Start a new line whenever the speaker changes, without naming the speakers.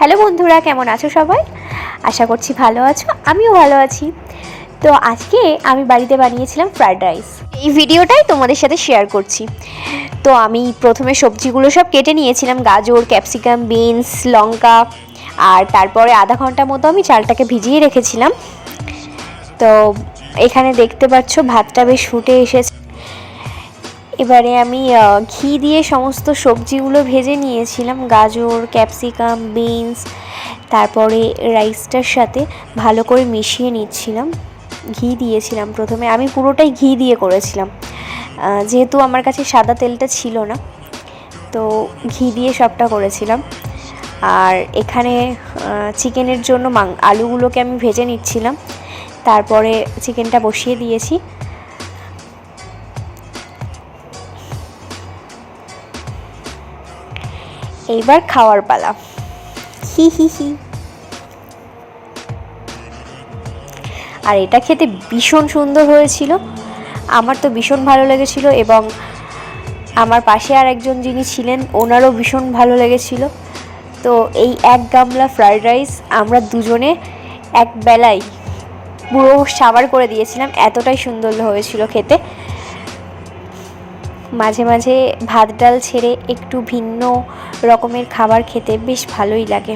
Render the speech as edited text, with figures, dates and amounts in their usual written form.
Hello বন্ধুরা, কেমন আছো সবাই? আশা করছি ভালো আছো, আমিও ভালো আছি। তো আজকে আমি বাড়িতে বানিয়েছিলাম ফ্রায়েড রাইস। এই ভিডিওটাই তোমাদের সাথে শেয়ার করছি। তো আমি প্রথমে সবজিগুলো সব কেটে নিয়েছিলাম, গাজর, ক্যাপসিকাম, বিনস, লঙ্কা, আর তারপরে আধা ঘন্টা মতো আমি চালটাকে ভিজিয়ে রেখেছিলাম। তো এখানে দেখতে পাচ্ছ ভাতটা বেশ ফুটে এসেছে। এবারে আমি ঘি দিয়ে সমস্ত সবজিগুলো ভেজে নিয়েছিলাম, গাজর, ক্যাপসিকাম, বিনস, তারপরে রাইসটার সাথে ভালো করে মিশিয়ে নিচ্ছিলাম। ঘি দিয়েছিলাম প্রথমে, আমি পুরোটাই ঘি দিয়ে করেছিলাম যেহেতু আমার কাছে সাদা তেলটা ছিল না, তো ঘি দিয়ে সবটা করেছিলাম। আর এখানে চিকেনের জন্য আলুগুলোকে আমি ভেজে নিচ্ছিলাম, তারপরে চিকেনটা বসিয়ে দিয়েছি। এইবার খাওয়ার পালা। হি হি হি। আর এটা খেতে ভীষণ সুন্দর হয়েছিল, আমার তো ভীষণ ভালো লেগেছিল, এবং আমার পাশে আর একজন যিনি ছিলেন ওনারও ভীষণ ভালো লেগেছিল। তো এই এক গামলা ফ্রায়েড রাইস আমরা দুজনে এক বেলায় পুরো সাবার করে দিয়েছিলাম, এতটাই সুন্দর হয়েছিল খেতে। মাঝে মাঝে ভাত ডাল ছেড়ে একটু ভিন্ন রকমের খাবার খেতে বেশ ভালোই লাগে।